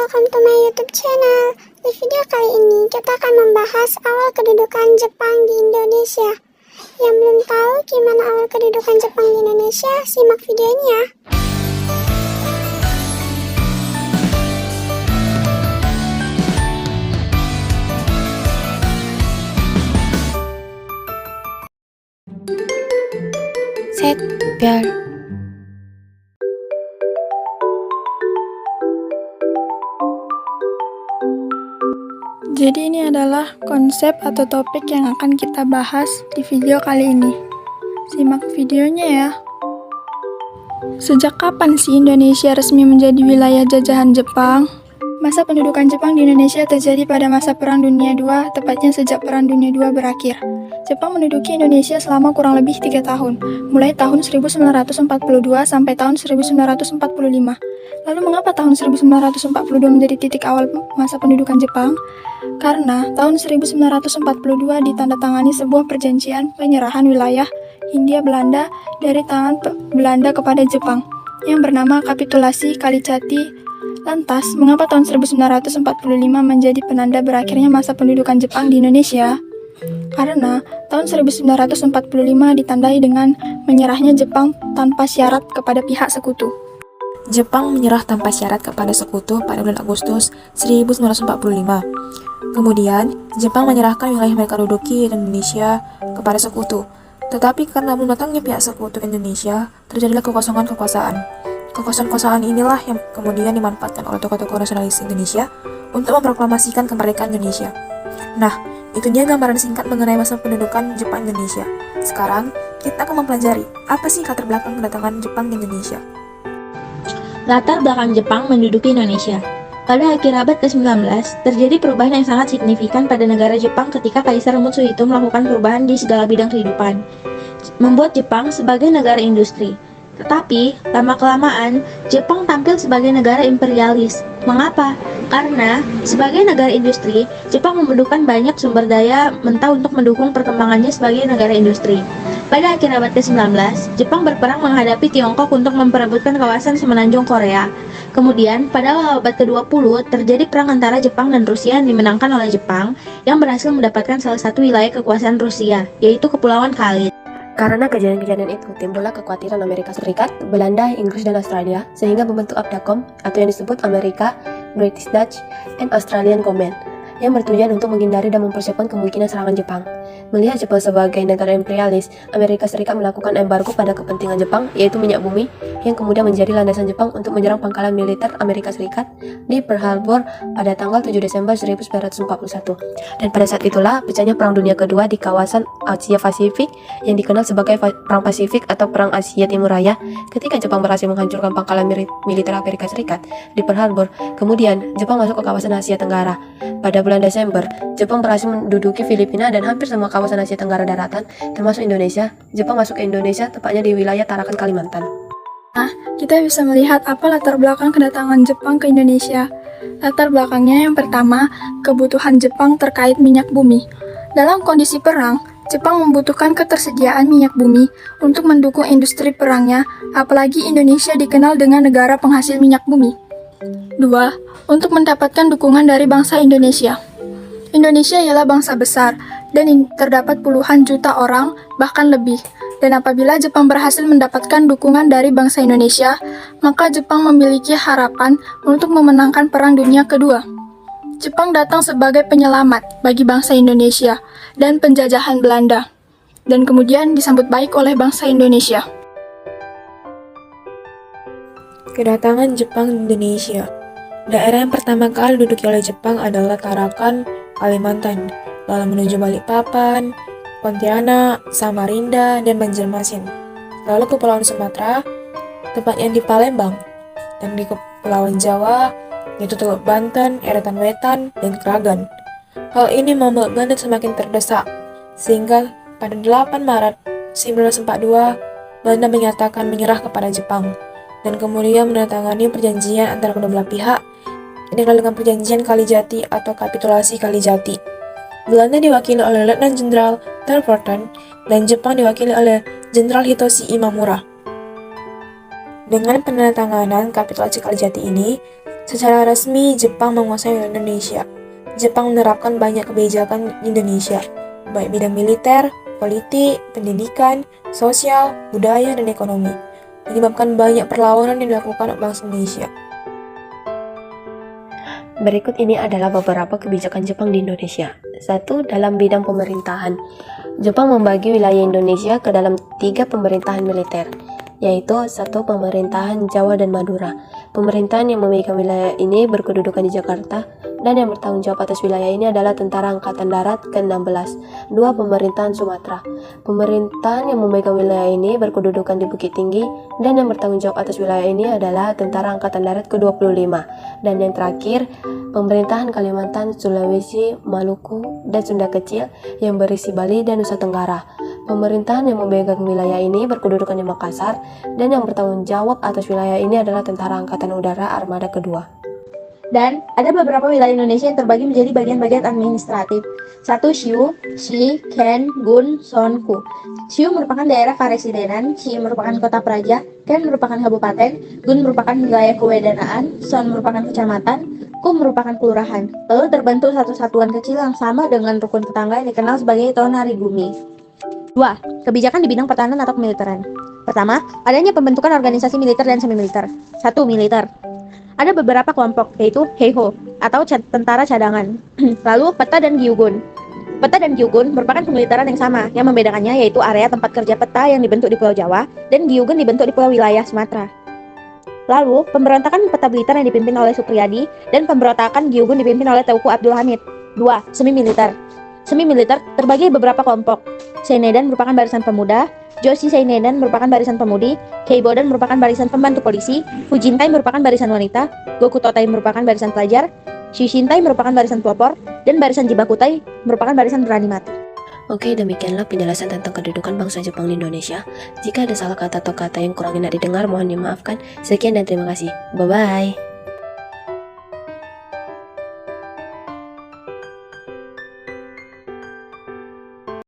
welcome to my YouTube channel. Di video kali ini kita akan membahas awal kedudukan Jepang di Indonesia. Yang belum tahu gimana awal kedudukan Jepang di Indonesia, simak video ini ya. Set, 별. Jadi ini adalah konsep atau topik yang akan kita bahas di video kali ini. Simak videonya ya. Sejak kapan sih Indonesia resmi menjadi wilayah jajahan Jepang? Masa pendudukan Jepang di Indonesia terjadi pada masa Perang Dunia II, tepatnya sejak Perang Dunia II berakhir. Jepang menduduki Indonesia selama kurang lebih 3 tahun, mulai tahun 1942 sampai tahun 1945. Lalu mengapa tahun 1942 menjadi titik awal masa pendudukan Jepang? Karena tahun 1942 ditandatangani sebuah perjanjian penyerahan wilayah Hindia Belanda dari tangan Belanda kepada Jepang yang bernama Kapitulasi Kalicati. Lantas, mengapa tahun 1945 menjadi penanda berakhirnya masa pendudukan Jepang di Indonesia? Karena tahun 1945 ditandai dengan menyerahnya Jepang tanpa syarat kepada pihak sekutu. Jepang menyerah tanpa syarat kepada sekutu pada bulan Agustus 1945. Kemudian, Jepang menyerahkan wilayah mereka duduki di Indonesia kepada sekutu. Tetapi karena belum datangnya pihak sekutu ke Indonesia, terjadilah kekosongan kekuasaan. Kekosongan inilah yang kemudian dimanfaatkan oleh tokoh-tokoh nasionalis Indonesia untuk memproklamasikan kemerdekaan Indonesia. Nah, itu dia gambaran singkat mengenai masa pendudukan Jepang Indonesia. Sekarang, kita akan mempelajari apa sih latar belakang kedatangan Jepang di Indonesia. Latar belakang Jepang menduduki Indonesia. Pada akhir abad ke-19, terjadi perubahan yang sangat signifikan pada negara Jepang ketika Kaisar Mutsuhito melakukan perubahan di segala bidang kehidupan, membuat Jepang sebagai negara industri. Tetapi, lama-kelamaan, Jepang tampil sebagai negara imperialis. Mengapa? Karena, sebagai negara industri, Jepang membutuhkan banyak sumber daya mentah untuk mendukung perkembangannya sebagai negara industri. Pada akhir abad ke-19, Jepang berperang menghadapi Tiongkok untuk memperebutkan kawasan semenanjung Korea. Kemudian, pada awal abad ke-20, terjadi perang antara Jepang dan Rusia yang dimenangkan oleh Jepang, yang berhasil mendapatkan salah satu wilayah kekuasaan Rusia, yaitu Kepulauan Khalid. Karena kejadian-kejadian itu, timbullah kekhawatiran Amerika Serikat, Belanda, Inggris, dan Australia, sehingga membentuk ABDACOM, atau yang disebut Amerika, British Dutch, and Australian Command, yang bertujuan untuk menghindari dan mempersiapkan kemungkinan serangan Jepang. Melihat Jepang sebagai negara imperialis, Amerika Serikat melakukan embargo pada kepentingan Jepang, yaitu minyak bumi, yang kemudian menjadi landasan Jepang untuk menyerang pangkalan militer Amerika Serikat di Pearl Harbor pada tanggal 7 Desember 1941. Dan pada saat itulah pecahnya Perang Dunia Kedua di kawasan Asia Pasifik yang dikenal sebagai Perang Pasifik atau Perang Asia Timur Raya, ketika Jepang berhasil menghancurkan pangkalan militer Amerika Serikat di Pearl Harbor. Kemudian, Jepang masuk ke kawasan Asia Tenggara. Pada bulan Desember, Jepang berhasil menduduki Filipina dan hampir semua kawasan Asia Tenggara daratan, termasuk Indonesia. Jepang masuk ke Indonesia, tepatnya di wilayah Tarakan, Kalimantan. Nah, kita bisa melihat apa latar belakang kedatangan Jepang ke Indonesia. Latar belakangnya yang pertama, kebutuhan Jepang terkait minyak bumi. Dalam kondisi perang, Jepang membutuhkan ketersediaan minyak bumi untuk mendukung industri perangnya, apalagi Indonesia dikenal dengan negara penghasil minyak bumi. 2. Untuk mendapatkan dukungan dari bangsa Indonesia. Indonesia ialah bangsa besar, dan terdapat puluhan juta orang, bahkan lebih. Dan apabila Jepang berhasil mendapatkan dukungan dari bangsa Indonesia, maka Jepang memiliki harapan untuk memenangkan Perang Dunia Kedua. Jepang datang sebagai penyelamat bagi bangsa Indonesia dan penjajahan Belanda, dan kemudian disambut baik oleh bangsa Indonesia. Kedatangan Jepang di Indonesia. Daerah yang pertama kali diduduki oleh Jepang adalah Tarakan, Kalimantan, lalu menuju Balikpapan, Pontianak, Samarinda, dan Banjarmasin. Lalu Kepulauan Sumatera, tepatnya di Palembang, dan di Kepulauan Jawa, yaitu Teluk Banten, Eretan Wetan, dan Kragan. Hal ini membuat Belanda semakin terdesak, sehingga pada 8 Maret 1942, Belanda menyatakan menyerah kepada Jepang, dan kemudian menandatangani perjanjian antara kedua belah pihak, yang dikenal dengan perjanjian Kalijati atau Kapitulasi Kalijati. Belanda diwakili oleh Letnan Jenderal Thornton dan Jepang diwakili oleh Jenderal Hitoshi Imamura. Dengan penandatanganan Kapitulasi Kalijati ini, Secara resmi, Jepang menguasai wilayah Indonesia. Jepang menerapkan banyak kebijakan di Indonesia, baik bidang militer, politik, pendidikan, sosial, budaya, dan ekonomi, menyebabkan banyak perlawanan yang dilakukan bangsa Indonesia. Berikut ini adalah beberapa kebijakan Jepang di Indonesia. 1. Dalam bidang pemerintahan, Jepang membagi wilayah Indonesia ke dalam 3 pemerintahan militer, yaitu 1. Pemerintahan Jawa dan Madura. Pemerintahan yang memegang wilayah ini berkedudukan di Jakarta, dan yang bertanggung jawab atas wilayah ini adalah Tentara Angkatan Darat ke-16. 2. Pemerintahan Sumatera. Pemerintahan yang memegang wilayah ini berkedudukan di Bukit Tinggi, dan yang bertanggung jawab atas wilayah ini adalah Tentara Angkatan Darat ke-25. Dan yang terakhir, pemerintahan Kalimantan, Sulawesi, Maluku, dan Sunda Kecil yang berisi Bali dan Nusa Tenggara. Pemerintahan yang memegang wilayah ini berkedudukan di Makassar, dan yang bertanggung jawab atas wilayah ini adalah Tentara Angkatan Udara Armada Kedua. Dan ada beberapa wilayah Indonesia yang terbagi menjadi bagian-bagian administratif. 1. Shiu, Shi, Ken, Gun, Son, Ku. Shiu merupakan daerah karesidenan, Shi merupakan kota praja, Ken merupakan kabupaten, Gun merupakan wilayah kewedanaan, Son merupakan kecamatan, Ku merupakan kelurahan. Lalu terbentuk satu satuan kecil yang sama dengan rukun tetangga yang dikenal sebagai Tonarigumi. 2. Kebijakan di bidang pertahanan atau kemiliteran. Pertama, adanya pembentukan organisasi militer dan semi-militer. 1. Militer. Ada beberapa kelompok, yaitu Heiho, atau tentara cadangan. Lalu, Peta dan Gyugun. Peta dan Gyugun merupakan kemiliteran yang sama, yang membedakannya yaitu area tempat kerja Peta yang dibentuk di Pulau Jawa, dan Gyugun dibentuk di Pulau Wilayah Sumatera. Lalu, pemberontakan Peta Blitar yang dipimpin oleh Supriyadi, dan pemberontakan Gyugun dipimpin oleh Teuku Abdul Hamid. 2. Semi-militer. Semi-militer terbagi beberapa kelompok. Seinedan merupakan barisan pemuda, Joshi Seinedan merupakan barisan pemudi, Keibodan merupakan barisan pembantu polisi, Fujintai merupakan barisan wanita, Gokutotai merupakan barisan pelajar, Shishintai merupakan barisan pelopor, dan barisan Jibakutai merupakan barisan berani mati. Oke, demikianlah penjelasan tentang kedudukan bangsa Jepang di Indonesia. Jika ada salah kata atau kata yang kurang enak didengar, mohon dimaafkan. Sekian dan terima kasih. Bye-bye.